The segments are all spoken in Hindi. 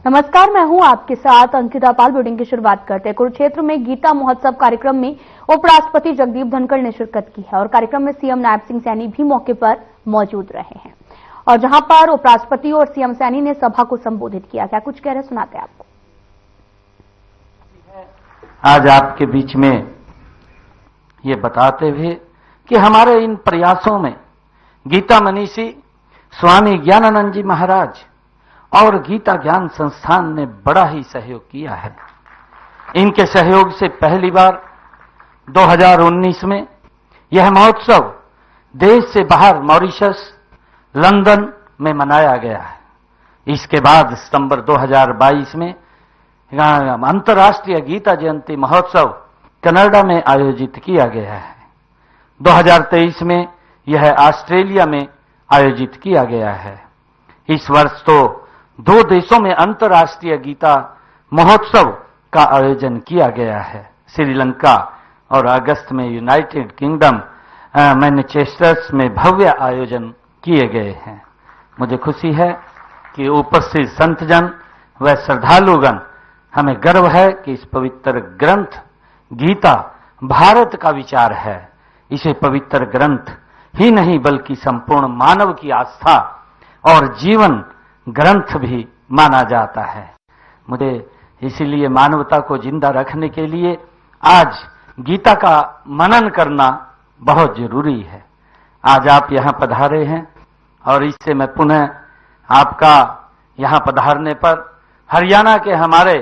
नमस्कार, मैं हूं आपके साथ अंकिता पाल। बुलेटिन की शुरुआत करते हैं। कुरुक्षेत्र में गीता महोत्सव कार्यक्रम में उपराष्ट्रपति जगदीप धनखड़ ने शिरकत की है और कार्यक्रम में सीएम नायब सिंह सैनी भी मौके पर मौजूद रहे हैं। और जहां पर उपराष्ट्रपति और सीएम सैनी ने सभा को संबोधित किया, क्या कुछ कह रहे सुनाते हैं आपको। आज आपके बीच में ये बताते हुए कि हमारे इन प्रयासों में गीता मनीषी स्वामी ज्ञानानंद जी महाराज और गीता ज्ञान संस्थान ने बड़ा ही सहयोग किया है। इनके सहयोग से पहली बार 2019 में यह महोत्सव देश से बाहर मॉरिशस, लंदन में मनाया गया है। इसके बाद सितंबर 2022 में अंतर्राष्ट्रीय गीता जयंती महोत्सव कनाडा में आयोजित किया गया है। 2023 में यह ऑस्ट्रेलिया में आयोजित किया गया है। इस वर्ष तो 2 देशों में अंतर्राष्ट्रीय गीता महोत्सव का आयोजन किया गया है, श्रीलंका और अगस्त में यूनाइटेड किंगडम मैनचेस्टर में भव्य आयोजन किए गए हैं। मुझे खुशी है कि उपस्थित संतजन व श्रद्धालुगण, हमें गर्व है कि इस पवित्र ग्रंथ गीता भारत का विचार है। इसे पवित्र ग्रंथ ही नहीं बल्कि संपूर्ण मानव की आस्था और जीवन ग्रंथ भी माना जाता है। मुझे इसीलिए मानवता को जिंदा रखने के लिए आज गीता का मनन करना बहुत जरूरी है। आज आप यहां पधारे हैं और इससे मैं पुनः आपका यहां पधारने पर हरियाणा के हमारे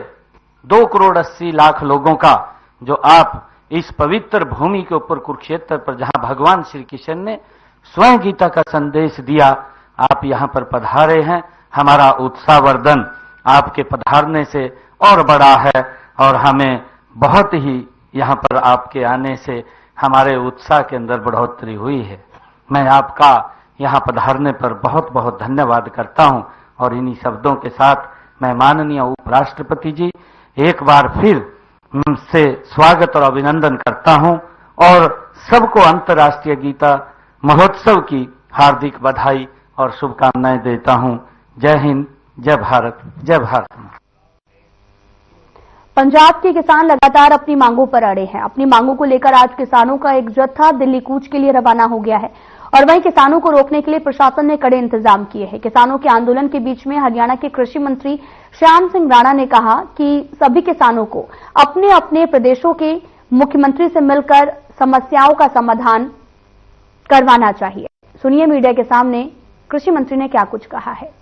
2 करोड़ 80 लाख लोगों का, जो आप इस पवित्र भूमि के ऊपर कुरुक्षेत्र पर जहां भगवान श्री कृष्ण ने स्वयं गीता का संदेश दिया, आप यहां पर पधारे हैं। हमारा उत्साहवर्धन आपके पधारने से और बड़ा है और हमें बहुत ही यहां पर आपके आने से हमारे उत्साह के अंदर बढ़ोतरी हुई है। मैं आपका यहां पधारने पर बहुत बहुत धन्यवाद करता हूं और इन्हीं शब्दों के साथ मैं माननीय उपराष्ट्रपति जी एक बार फिर से स्वागत और अभिनंदन करता हूं और सबको अंतर्राष्ट्रीय गीता महोत्सव की हार्दिक बधाई और शुभकामनाएं देता हूं। जय हिंद, जय भारत, जय भारत। पंजाब के किसान लगातार अपनी मांगों पर अड़े हैं। अपनी मांगों को लेकर आज किसानों का एक जत्था दिल्ली कूच के लिए रवाना हो गया है और वहीं किसानों को रोकने के लिए प्रशासन ने कड़े इंतजाम किए हैं। किसानों के आंदोलन के बीच में हरियाणा के कृषि मंत्री श्याम सिंह राणा ने कहा कि सभी किसानों को अपने अपने प्रदेशों के मुख्यमंत्री से मिलकर समस्याओं का समाधान करवाना चाहिए। सुनिए मीडिया के सामने कृषि मंत्री ने क्या कुछ कहा है।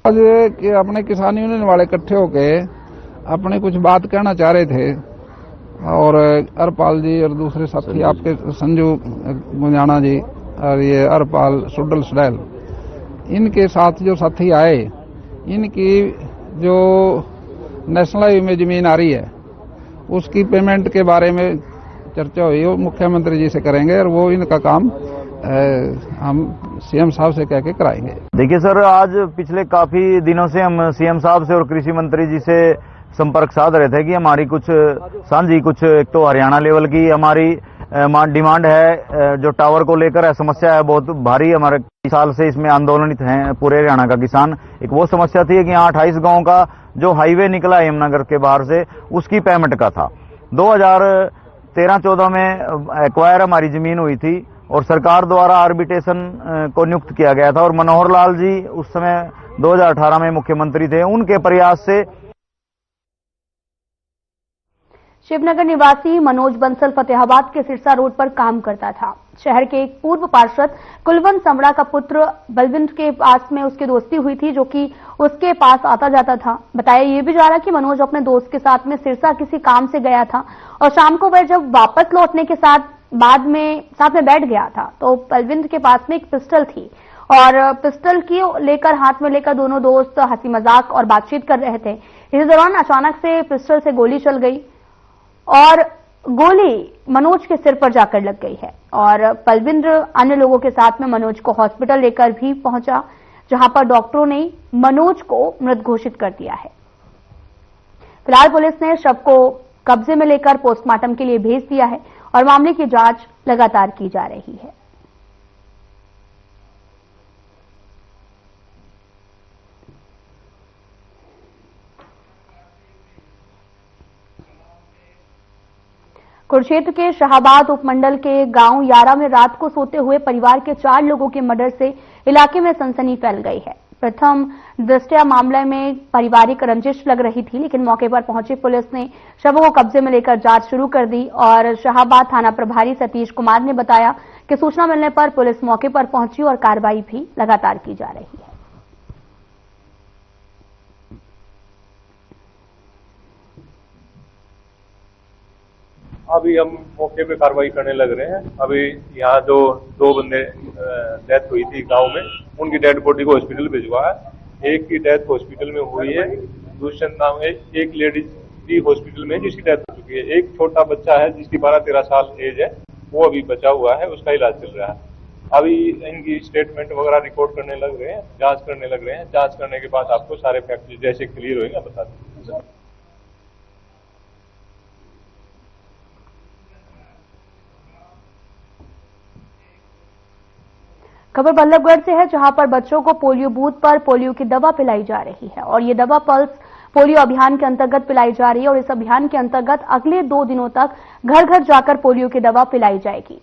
आज कि अपने किसान यूनियन वाले इकट्ठे होके अपने कुछ बात कहना चाह रहे थे और हरपाल जी और दूसरे साथी आपके संजू गुंजाना जी और ये हरपाल सुडल सडैल, इनके साथ जो साथी आए, इनकी जो नेशनल हाईवे में जमीन आ रही है उसकी पेमेंट के बारे में चर्चा हुई। वो मुख्यमंत्री जी से करेंगे और वो इनका काम हम सीएम साहब से कह के कराएंगे। देखिए सर, आज पिछले काफी दिनों से हम सीएम साहब से और कृषि मंत्री जी से संपर्क साध रहे थे कि हमारी कुछ साझी एक तो हरियाणा लेवल की हमारी डिमांड है, जो टावर को लेकर है, समस्या है बहुत भारी। हमारे साल से इसमें आंदोलनित हैं पूरे हरियाणा का किसान। एक वो समस्या थी कि यहाँ 28 गांव का जो हाईवे निकला यमुनानगर के बाहर से, उसकी पेमेंट का था। 2013-14 में एक्वायर हमारी जमीन हुई थी और सरकार द्वारा आर्बिट्रेशन को नियुक्त किया गया था और मनोहर लाल जी उस समय 2018 में मुख्यमंत्री थे। उनके प्रयास से शिवनगर निवासी मनोज बंसल फतेहाबाद के सिरसा रोड पर काम करता था। शहर के एक पूर्व पार्षद कुलवंत समड़ा का पुत्र बलविंद्र के पास में उसकी दोस्ती हुई थी, जो कि उसके पास आता जाता था। बताया ये भी जा रहा कि मनोज अपने दोस्त के साथ में सिरसा किसी काम से गया था और शाम को वह जब वापस लौटने के साथ में बैठ गया था तो बलविंद्र के पास में एक पिस्टल थी और पिस्टल की लेकर हाथ में लेकर दोनों दोस्त हंसी मजाक और बातचीत कर रहे थे। इस दौरान अचानक से पिस्टल से गोली चल गई और गोली मनोज के सिर पर जाकर लग गई है और बलविंद्र अन्य लोगों के साथ में मनोज को हॉस्पिटल लेकर भी पहुंचा, जहां पर डॉक्टरों ने मनोज को मृत घोषित कर दिया है। फिलहाल पुलिस ने शव को कब्जे में लेकर पोस्टमार्टम के लिए भेज दिया है और मामले की जांच लगातार की जा रही है। कुरुक्षेत्र के शाहाबाद उपमंडल के गांव यारा में रात को सोते हुए परिवार के 4 लोगों के मर्डर से इलाके में सनसनी फैल गई है। प्रथम दृष्टया मामले में पारिवारिक रंजिश लग रही थी, लेकिन मौके पर पहुंची पुलिस ने शवों को कब्जे में लेकर जांच शुरू कर दी और शाहाबाद थाना प्रभारी सतीश कुमार ने बताया कि सूचना मिलने पर पुलिस मौके पर पहुंची और कार्रवाई भी लगातार की जा रही है। अभी हम मौके पे कार्रवाई करने लग रहे हैं। अभी यहाँ जो 2 बंदे डेथ हुई थी गांव में, उनकी डेड बॉडी को हॉस्पिटल भिजवा है। एक की डेथ हॉस्पिटल में हुई है, दुष्यंत नाम है, एक लेडीज भी हॉस्पिटल में जिसकी डेथ हो चुकी है। एक छोटा बच्चा है जिसकी 12-13 साल एज है, वो अभी बचा हुआ है, उसका इलाज चल रहा है। अभी इनकी स्टेटमेंट वगैरह रिकॉर्ड करने लग रहे हैं, जांच करने लग रहे हैं। जांच करने के बाद आपको सारे फैक्ट जैसे क्लियर होंगे बता देंगे। खबर बल्लभगढ़ से है, जहां पर बच्चों को पोलियो बूथ पर पोलियो की दवा पिलाई जा रही है और ये दवा पल्स पोलियो अभियान के अंतर्गत पिलाई जा रही है और इस अभियान के अंतर्गत अगले 2 दिनों तक घर घर जाकर पोलियो की दवा पिलाई जाएगी।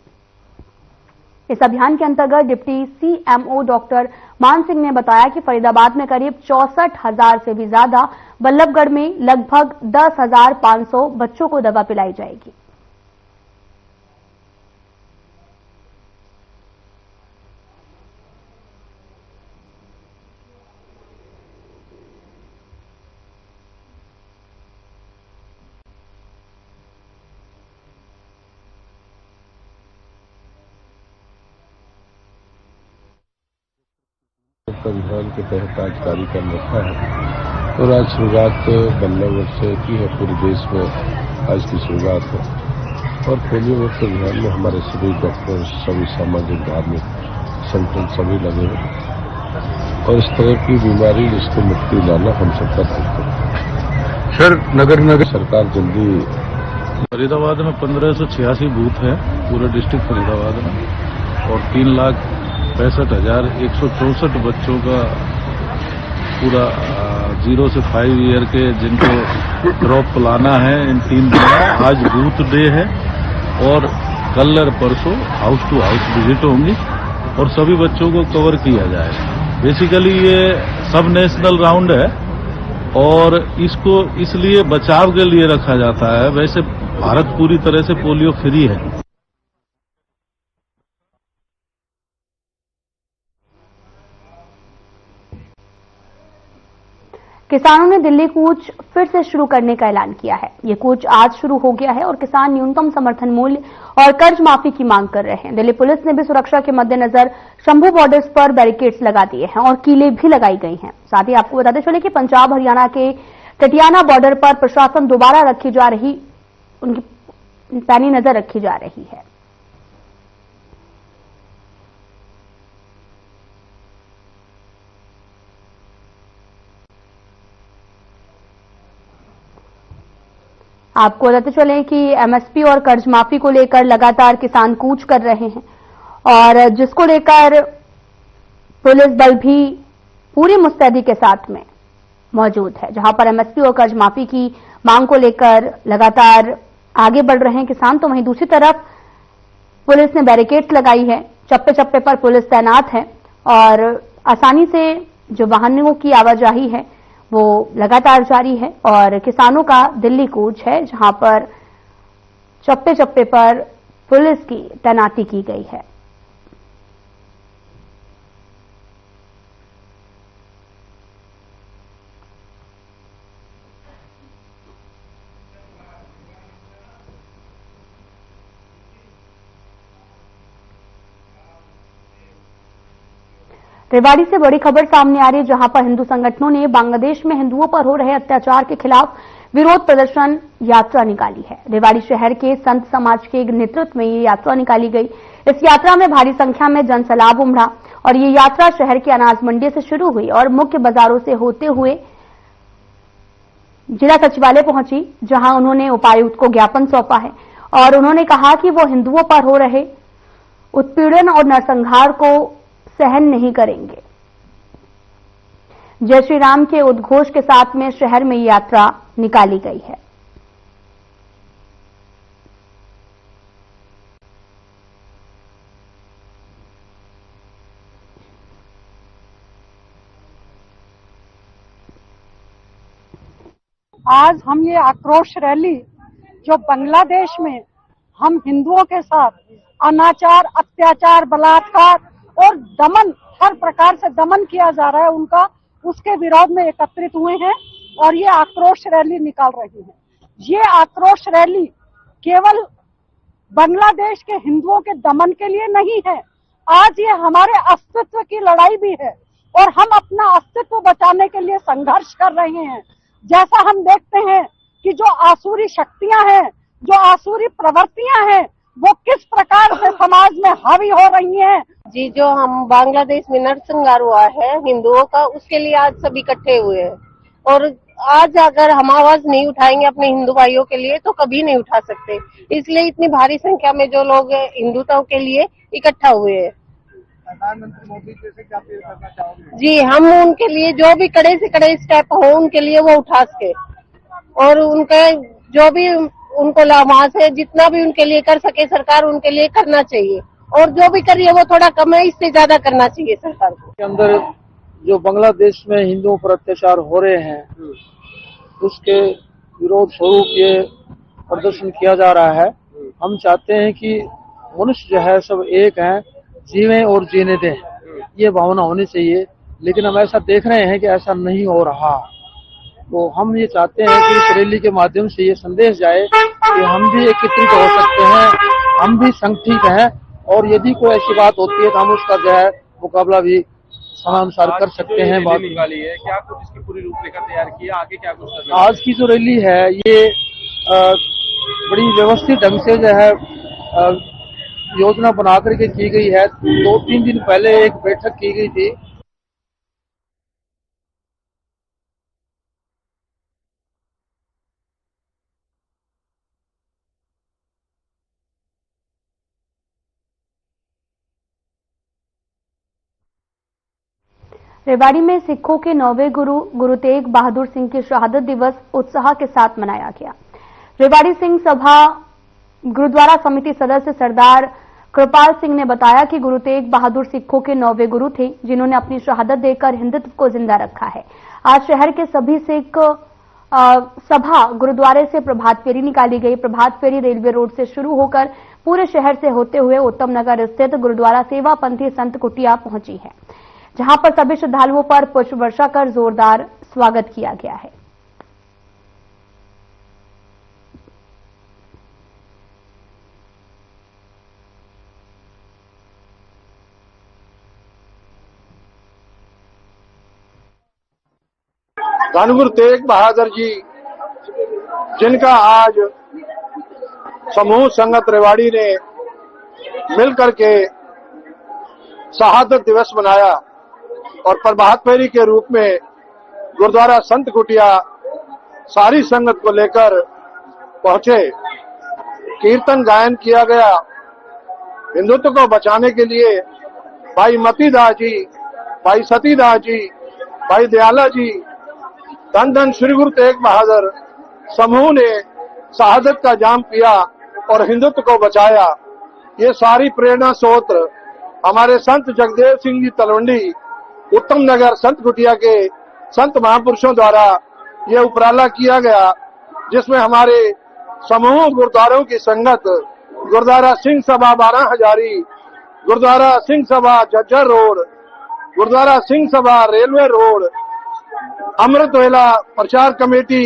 इस अभियान के अंतर्गत डिप्टी CMO डॉक्टर मान सिंह ने बताया कि फरीदाबाद में करीब 64,000 से भी ज्यादा, बल्लभगढ़ में लगभग 10,500 बच्चों को दवा पिलाई जाएगी। अभियान के तहत आज कार्यक्रम रखा है और आज शुरुआत बल्लभगढ़ से की है। पूरे देश में आज की शुरुआत है और पोलियो मुक्त अभियान में हमारे सभी डॉक्टर, सभी सामाजिक धार्मिक संगठन सभी लगे हैं और इस तरह की बीमारी जिसको मुक्ति लाना हम सबका दायित्व है। सर, नगर सरकार जल्दी फरीदाबाद में 1586 बूथ है पूरे डिस्ट्रिक्ट फरीदाबाद में और 3,65,164 बच्चों का पूरा 0 से 5 ईयर के जिनको ड्रॉप पिलाना है। इन 3 दिन आज बूथ डे है और कल और परसों हाउस टू हाउस विजिट होंगी और सभी बच्चों को कवर किया जाएगा। बेसिकली ये सब नेशनल राउंड है और इसको इसलिए बचाव के लिए रखा जाता है। वैसे भारत पूरी तरह से पोलियो फ्री है। किसानों ने दिल्ली कूच फिर से शुरू करने का ऐलान किया है। ये कूच आज शुरू हो गया है और किसान न्यूनतम समर्थन मूल्य और कर्ज माफी की मांग कर रहे हैं। दिल्ली पुलिस ने भी सुरक्षा के मद्देनजर शंभू बॉर्डर्स पर बैरिकेड्स लगा दिए हैं और कीलें भी लगाई गई हैं। साथ ही आपको बताते चले कि पंजाब हरियाणा के टटियाना बॉर्डर पर प्रशासन दोबारा उनकी पैनी नजर रखी जा रही है। आपको बताते चले कि एमएसपी और कर्ज माफी को लेकर लगातार किसान कूच कर रहे हैं और जिसको लेकर पुलिस बल भी पूरी मुस्तैदी के साथ में मौजूद है। जहां पर एमएसपी और कर्ज माफी की मांग को लेकर लगातार आगे बढ़ रहे हैं किसान, तो वहीं दूसरी तरफ पुलिस ने बैरिकेड्स लगाई है। चप्पे चप्पे पर पुलिस तैनात है और आसानी से जो वाहनों की आवाजाही है वो लगातार जारी है और किसानों का दिल्ली कूच है, जहां पर चप्पे चप्पे पर पुलिस की तैनाती की गई है। रेवाड़ी से बड़ी खबर सामने आ रही है, जहां पर हिंदू संगठनों ने बांग्लादेश में हिंदुओं पर हो रहे अत्याचार के खिलाफ विरोध प्रदर्शन यात्रा निकाली है। रेवाड़ी शहर के संत समाज के नेतृत्व में ये यात्रा निकाली गई। इस यात्रा में भारी संख्या में जनसैलाब उमड़ा और ये यात्रा शहर के अनाज मंडी से शुरू हुई और मुख्य बाजारों से होते हुए जिला सचिवालय पहुंची, जहां उन्होंने उपायुक्त को ज्ञापन सौंपा है और उन्होंने कहा कि वो हिंदुओं पर हो रहे उत्पीड़न और नरसंहार को सहन नहीं करेंगे। जय श्री राम के उद्घोष के साथ में शहर में यात्रा निकाली गई है। आज हम ये आक्रोश रैली जो बांग्लादेश में हम हिंदुओं के साथ अनाचार, अत्याचार, बलात्कार और दमन, हर प्रकार से दमन किया जा रहा है उनका, उसके विरोध में एकत्रित हुए हैं और ये आक्रोश रैली निकाल रही है। ये आक्रोश रैली केवल बांग्लादेश के हिंदुओं के दमन के लिए नहीं है, आज ये हमारे अस्तित्व की लड़ाई भी है और हम अपना अस्तित्व बचाने के लिए संघर्ष कर रहे हैं। जैसा हम देखते हैं कि जो आसुरी शक्तियां हैं, जो आसुरी प्रवृत्तियां हैं, वो किस प्रकार से समाज में हावी हो रही हैं। जी, जो हम बांग्लादेश में नरसंहार हुआ है हिंदुओं का, उसके लिए आज सब इकट्ठे हुए हैं और आज अगर हम आवाज नहीं उठाएंगे अपने हिंदू भाइयों के लिए तो कभी नहीं उठा सकते। इसलिए इतनी भारी संख्या में जो लोग हिंदुत्व के लिए इकट्ठा हुए हैं। प्रधानमंत्री मोदी जी से क्या अपील करना चाहोगे? जी, हम उनके लिए जो भी कड़े से कड़े स्टेप हो उनके लिए वो उठा सके और उनके जो भी उनको वहां से जितना भी उनके लिए कर सके सरकार उनके लिए करना चाहिए और जो भी कर रही है वो थोड़ा कम है, इससे ज्यादा करना चाहिए सरकार को। के अंदर जो बांग्लादेश में हिंदुओं पर अत्याचार हो रहे हैं उसके विरोध स्वरूप ये प्रदर्शन किया जा रहा है। हम चाहते हैं कि मनुष्य जो है सब एक है, जीवें और जीने दें, ये भावना होनी चाहिए, लेकिन हम ऐसा देख रहे हैं कि ऐसा नहीं हो रहा। तो हम ये चाहते हैं कि इस रैली के माध्यम से ये संदेश जाए कि हम भी एकत्रित हो सकते हैं, हम भी संगठित हैं और यदि कोई ऐसी बात होती है तो हम उसका जो है मुकाबला भी समानुसार कर सकते हैं। बात निकाली है क्या, कुछ इसकी पूरी रूपरेखा तैयार की है, आगे क्या कुछ करना? आज की जो रैली है ये बड़ी व्यवस्थित ढंग से जो है योजना बना करके की गई है। 2-3 दिन पहले एक बैठक की गई थी। रेवाड़ी में सिखों के 9वें गुरु गुरु तेग बहादुर सिंह की शहादत दिवस उत्साह के साथ मनाया गया। रेवाड़ी सिंह सभा गुरुद्वारा समिति सदस्य सरदार कृपाल सिंह ने बताया कि गुरु तेग बहादुर सिखों के 9वें गुरु थे जिन्होंने अपनी शहादत देकर हिंदुत्व को जिंदा रखा है। आज शहर के सभी सिख सभा गुरुद्वारे से प्रभात फेरी निकाली गई। प्रभात फेरी रेलवे रोड से शुरू होकर पूरे शहर से होते हुए उत्तम नगर स्थित गुरुद्वारा सेवापंथी संत कुटिया पहुंची है, जहां पर सभी श्रद्धालुओं पर पुष्प वर्षा कर जोरदार स्वागत किया गया है। धन गुरु तेग बहादुर जी जिनका आज समूह संगत रेवाड़ी ने मिलकर के शहादत दिवस मनाया और प्रभात फेरी के रूप में गुरुद्वारा संत कुटिया सारी संगत को लेकर पहुंचे। कीर्तन गायन किया गया। हिंदुत्व को बचाने के लिए भाई मतीदास जी, भाई सतीदास जी, भाई दयाला जी, धन धन श्री गुरु तेग बहादुर समूह ने शहादत का जाम पिया और हिंदुत्व को बचाया। ये सारी प्रेरणा स्रोत हमारे संत जगदेव सिंह जी तलवंडी उत्तम नगर संत कुटिया के संत महापुरुषों द्वारा ये उपराला किया गया, जिसमें हमारे समूह गुरुद्वारों की संगत gurdwara Singh Sabha 12 Hazari, gurdwara Singh Sabha Jhajjar road, gurdwara Singh Sabha railway road, अमृत वेला प्रचार कमेटी,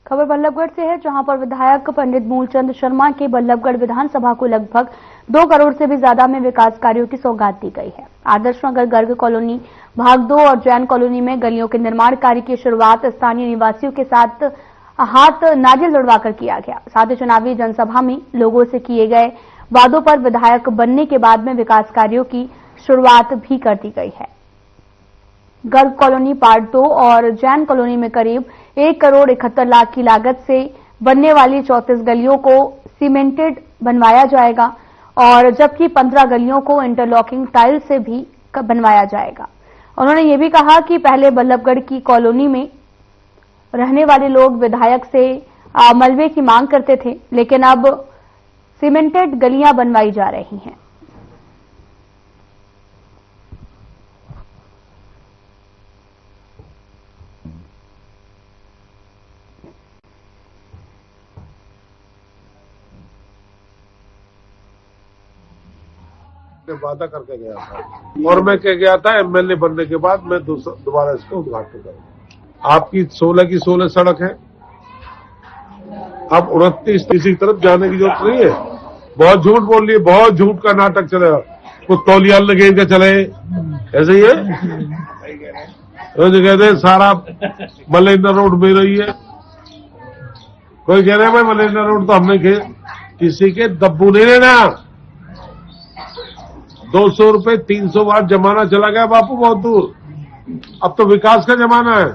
खबर बल्लभगढ़ से है, जहां पर विधायक पंडित मूलचंद शर्मा के बल्लभगढ़ विधानसभा को लगभग 2 करोड़ से भी ज्यादा में विकास कार्यों की सौगात दी गई है। आदर्श नगर गर्ग कॉलोनी भाग 2 और जैन कॉलोनी में गलियों के निर्माण कार्य की शुरुआत स्थानीय निवासियों के साथ हाथ नारियल लड़वाकर किया गया। साथ ही चुनावी जनसभा में लोगों से किए गए वादों पर विधायक बनने के बाद में विकास कार्यों की शुरुआत भी कर दी गई है। गर्ग कॉलोनी पार्ट 2 और जैन कॉलोनी में करीब 1 करोड़ 71 लाख की लागत से बनने वाली 34 गलियों को सीमेंटेड बनवाया जाएगा और जबकि 15 गलियों को इंटरलॉकिंग टाइल से भी बनवाया जाएगा। उन्होंने ये भी कहा कि पहले बल्लभगढ़ की कॉलोनी में रहने वाले लोग विधायक से मलबे की मांग करते थे, लेकिन अब सीमेंटेड गलियां बनवाई जा रही हैं। वादा करके गया था और मैं कह गया था एमएलए बनने के बाद मैं दोबारा इसका उद्घाटन करूंगा। आपकी 16 की 16 सड़क है, अब 29 की तरफ जाने की जरूरत नहीं है। बहुत झूठ बोल लिए, बहुत झूठ का नाटक चलेगा। कुछ तौलिया लगे के चले, ऐसे ही है। तो कहते सारा मलेंद्र रोड में रही है, कोई कह रहे भाई मलेंद्र रोड तो हमने किसी के दब्बू नहीं लेना। 200 रुपए 300 बार जमाना चला गया बापू, बहुत दूर। अब तो विकास का जमाना है,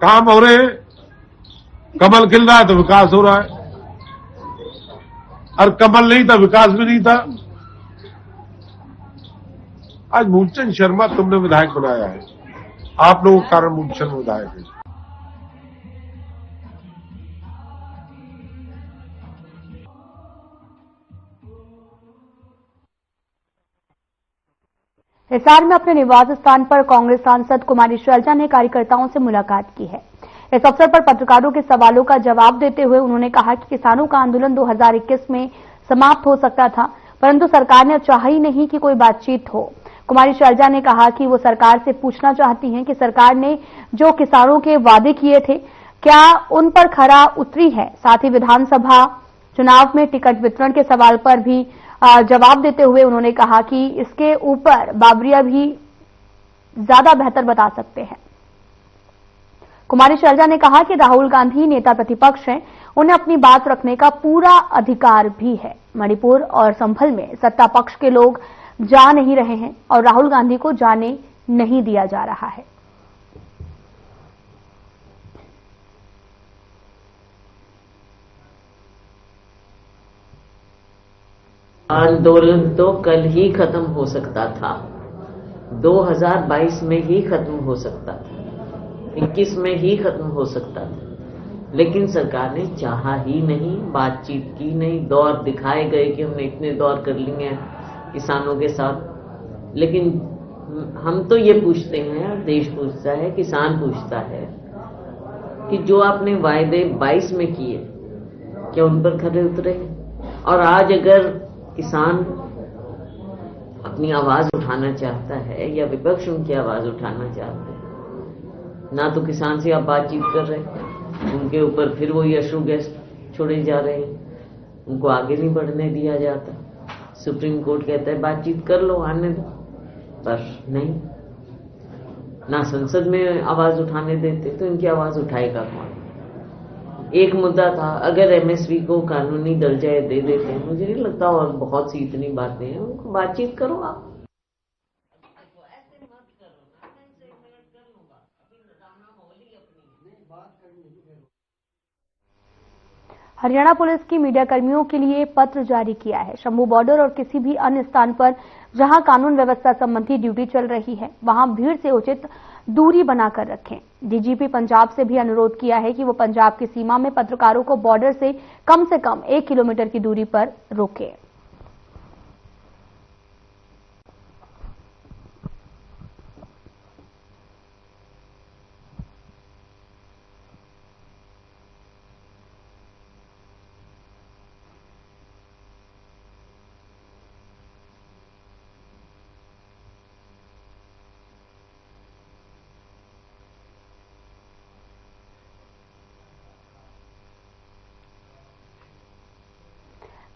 काम हो रहे हैं, कमल खिल रहा है तो विकास हो रहा है, और कमल नहीं था विकास भी नहीं था। आज मूलचंद शर्मा तुमने विधायक बनाया है, आप लोगों के कारण मूलचंद विधायक है। हिसार में अपने निवास स्थान पर कांग्रेस सांसद कुमारी शैलजा ने कार्यकर्ताओं से मुलाकात की है। इस अवसर पर पत्रकारों के सवालों का जवाब देते हुए उन्होंने कहा कि किसानों का आंदोलन 2021 में समाप्त हो सकता था, परंतु सरकार ने चाहा ही नहीं कि कोई बातचीत हो। कुमारी शैलजा ने कहा कि वो सरकार से पूछना चाहती हैं कि सरकार ने जो किसानों के वादे किए थे क्या उन पर खरा उतरी है। साथ ही विधानसभा चुनाव में टिकट वितरण के सवाल पर भी जवाब देते हुए उन्होंने कहा कि इसके ऊपर बाबरिया भी ज्यादा बेहतर बता सकते हैं। कुमारी शैलजा ने कहा कि राहुल गांधी नेता प्रतिपक्ष हैं, उन्हें अपनी बात रखने का पूरा अधिकार भी है। मणिपुर और संभल में सत्ता पक्ष के लोग जा नहीं रहे हैं और राहुल गांधी को जाने नहीं दिया जा रहा है। आंदोलन तो कल ही खत्म हो सकता था, 2022 में ही खत्म हो सकता था, 21 में ही खत्म हो सकता था, लेकिन सरकार ने चाहा ही नहीं, बातचीत की नहीं। दौर दिखाए गए कि हमने इतने दौर कर लिए हैं किसानों के साथ, लेकिन हम तो ये पूछते हैं, देश पूछता है, किसान पूछता है कि जो आपने वायदे 22 में किए क्या उन पर खरे उतरे? और आज अगर किसान अपनी आवाज उठाना चाहता है या विपक्ष उनकी आवाज उठाना चाहते हैं, ना तो किसान से आप बातचीत कर रहे हैं, उनके ऊपर फिर वही अश्रु गैस छोड़े जा रहे हैं, उनको आगे नहीं बढ़ने दिया जाता। सुप्रीम कोर्ट कहता है बातचीत कर लो, आने दो, पर नहीं, ना संसद में आवाज उठाने देते, तो इनकी आवाज उठाएगा कौन? एक मुद्दा था, अगर एमएसपी को कानूनी दर्जा दे देते हैं, मुझे नहीं लगता और बहुत सी इतनी बातें हैं, उनको बातचीत करो आप। हरियाणा पुलिस की मीडिया कर्मियों के लिए पत्र जारी किया है। शंभू बॉर्डर और किसी भी अन्य स्थान पर जहां कानून व्यवस्था संबंधी ड्यूटी चल रही है, वहां भीड़ से उचित दूरी बनाकर रखें। डीजीपी पंजाब से भी अनुरोध किया है कि वो पंजाब की सीमा में पत्रकारों को बॉर्डर से कम 1 किलोमीटर की दूरी पर रोकें।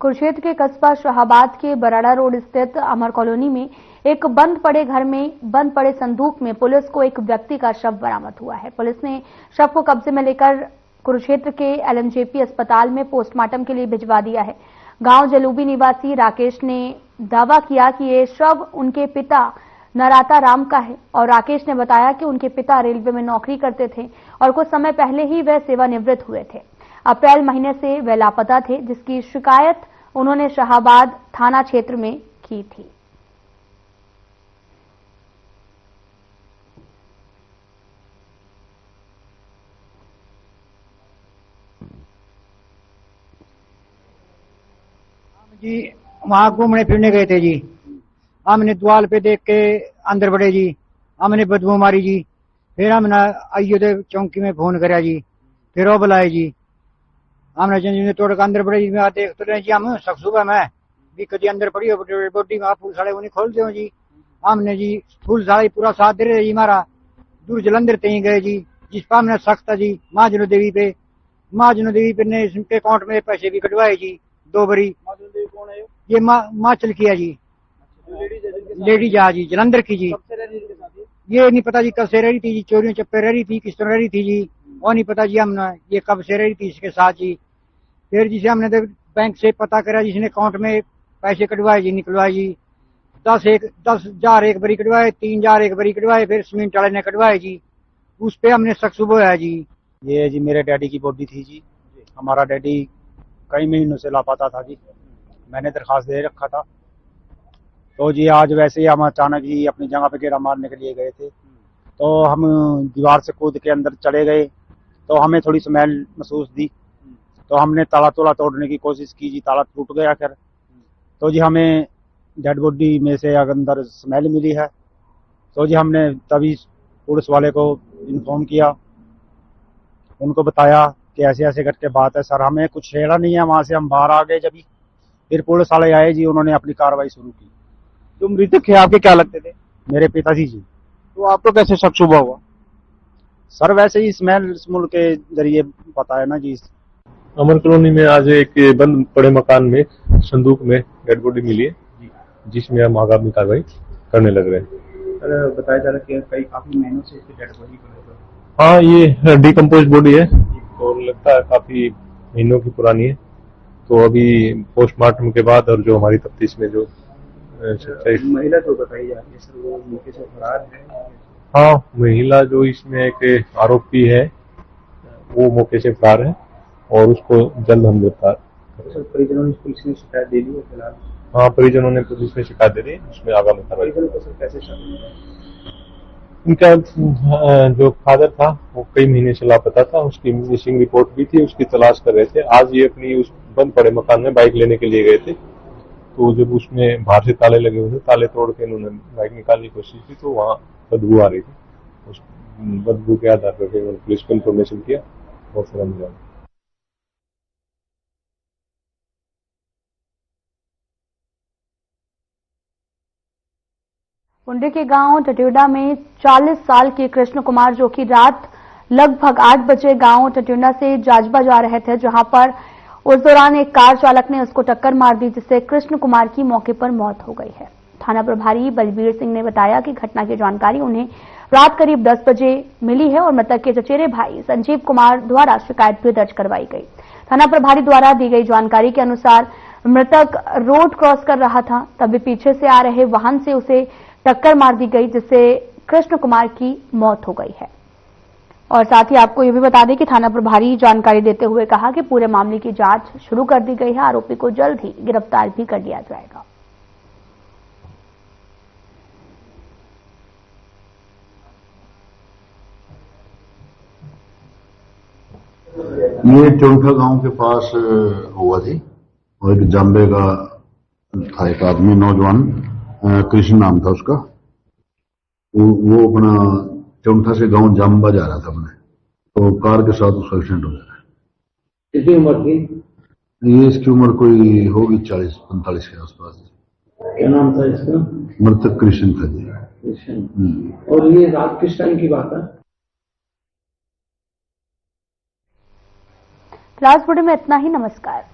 कुरुक्षेत्र के कस्बा शाहाबाद के बराड़ा रोड स्थित अमर कॉलोनी में एक बंद पड़े घर में बंद पड़े संदूक में पुलिस को एक व्यक्ति का शव बरामद हुआ है। पुलिस ने शव को कब्जे में लेकर कुरुक्षेत्र के LNJP अस्पताल में पोस्टमार्टम के लिए भिजवा दिया है। गांव जलूबी निवासी राकेश ने दावा किया कि ये शव उनके पिता नराता राम का है और राकेश ने बताया कि उनके पिता रेलवे में नौकरी करते थे और कुछ समय पहले ही वह सेवानिवृत्त हुए थे। अप्रैल महीने से वे लापता थे, जिसकी शिकायत उन्होंने शाहाबाद थाना क्षेत्र में की थी। जी वहां घूमने फिरने गए थे जी। हमने द्वाल पे देख के अंदर बढ़े जी, हमने बदबू मारी जी। फिर हमने आइयो दे चौकी में फोन कराया जी, फिर वो बुलाए जी। हमने जंजीर तोड़ के अंदर बढ़े जी। मैं देख तो रहे जी, हम सुबह में भी कभी अंदर पड़ी हो बॉडी में पुलिस वाले उन्हें खोल दो जी। हमने जी पुलिस वाले पूरा साथ दे रहे जी हमारा। दूर जलंधर तई गए जी, जिस पर हमने सख्त था जी महाजनो देवी पे। महाजनो देवी पे ने इसके अकाउंट में पैसे भी कटवाए जी 2 बारी। ये माचल किया जी, लेडी जा जी जलंधर की जी। ये नहीं पता जी कब से रह रही थी जी, चोरियों चप्पे रह रही थी, किस तरह रह रही थी जी वो नहीं पता जी। हमने ये कब से रह रही थी इसके साथ जी। फिर जिसे हमने तो बैंक से पता करा, जिसने अकाउंट में पैसे कटवाए जी, निकलवाए जी। 10,000 एक बारी कटवाए, 3,000 एक बारी कटवाए, फिर सीमेंट वाले ने कटवाए जी। उस पे हमने शक सुबह है जी। ये जी मेरे डैडी की बॉडी थी जी। हमारा डैडी कई महीनों से लापता था जी। मैंने दरखास्त दे रखा था। तो जी आज वैसे ही हम अचानक ही अपनी जगह पे घेरा मारने के लिए गए थे, तो हम दीवार से कूद के अंदर चले गए, तो हमें थोड़ी स्मेल महसूस दी। तो हमने ताला तोला तोड़ने की कोशिश की जी, ताला टूट गया फिर। तो जी हमें डेड बॉडी में से अंदर स्मेल मिली है। तो जी हमने तभी पुलिस वाले को इन्फॉर्म किया, उनको बताया कि ऐसे ऐसे करके बात है सर, हमें कुछ छेड़ा नहीं है। वहां से हम बाहर आ गए। जब फिर पुलिस वाले आए जी, उन्होंने अपनी कार्रवाई शुरू की। जो मृतक है आपके क्या लगते थे? मेरे पिताजी जी। तो आपको कैसे शक सुबह हुआ? सर वैसे ही स्मेल के जरिए पता है ना जी। अमर कॉलोनी में आज एक बंद पड़े मकान में संदूक में डेड बॉडी मिली है, जिसमें हम आगामी कार्रवाई करने लग रहे हैं। बताया जा रहा है कि काफी महीनों से इसकी डेड बॉडी को। हाँ, ये डिकम्पोज बॉडी है और लगता है काफी महीनों की पुरानी है। तो अभी पोस्टमार्टम के बाद और जो हमारी तफ्तीश में जो महिला तो बताई जा रही है सर, वो मौके से फरार है। हाँ, महिला जो इसमें एक आरोपी है वो मौके से फरार है और उसको जल्द हम गिरफ्तार। सर परिजनों ने पुलिस में शिकायत दे दी है फिलहाल? हाँ, परिजनों ने पुलिस में शिकायत दे दी, उसमें आगामी कार्रवाई। परिजनों को सर कैसे शक? उनका जो फादर था वो कई महीने से लापता था, उसकी मिसिंग रिपोर्ट भी थी, उसकी तलाश कर रहे थे। आज ये अपनी उस बंद पड़े मकान में बाइक लेने के लिए गए थे, तो जब उसमें बाहर से ताले लगे हुए थे, ताले तोड़ के इन्होंने बाइक निकालने की कोशिश की तो वहाँ बदबू आ रही थी। उस बदबू के आधार पर उन्होंने पुलिस को इन्फॉर्मेशन किया और फिर हम जाए। पुंडे के गांव टट्यूडा में 40 साल के कृष्ण कुमार, जो कि रात लगभग 8 बजे गांव टट्यूडा से जाजबा जा रहे थे, जहां पर उस दौरान एक कार चालक ने उसको टक्कर मार दी, जिससे कृष्ण कुमार की मौके पर मौत हो गई है। थाना प्रभारी बलबीर सिंह ने बताया कि घटना की जानकारी उन्हें रात करीब 10 बजे मिली है और मृतक के चचेरे भाई संजीव कुमार द्वारा शिकायत भी दर्ज करवाई गई। थाना प्रभारी द्वारा दी गई जानकारी के अनुसार मृतक रोड क्रॉस कर रहा था, तभी पीछे से आ रहे वाहन से उसे टक्कर मार दी गई, जिससे कृष्ण कुमार की मौत हो गई है। और साथ ही आपको यह भी बता दें कि थाना प्रभारी जानकारी देते हुए कहा कि पूरे मामले की जांच शुरू कर दी गई है, आरोपी को जल्द ही गिरफ्तार भी कर लिया जाएगा। ये चौंठा गांव के पास हुआ थी और एक जाम्बे का था एक आदमी, नौजवान, कृष्ण नाम था उसका। वो अपना चौंठा से गांव जाम्बा जा रहा था अपने, तो कार के साथ उसका एक्सीडेंट हो गया। कितनी उम्र थी? ये इसकी उम्र कोई होगी 40-45 के आसपास। क्या नाम था इसका? मृतक कृष्ण था जी। कृष्ण। और ये रात किस टाइम की बात है? राजपुरी में इतना ही। नमस्कार।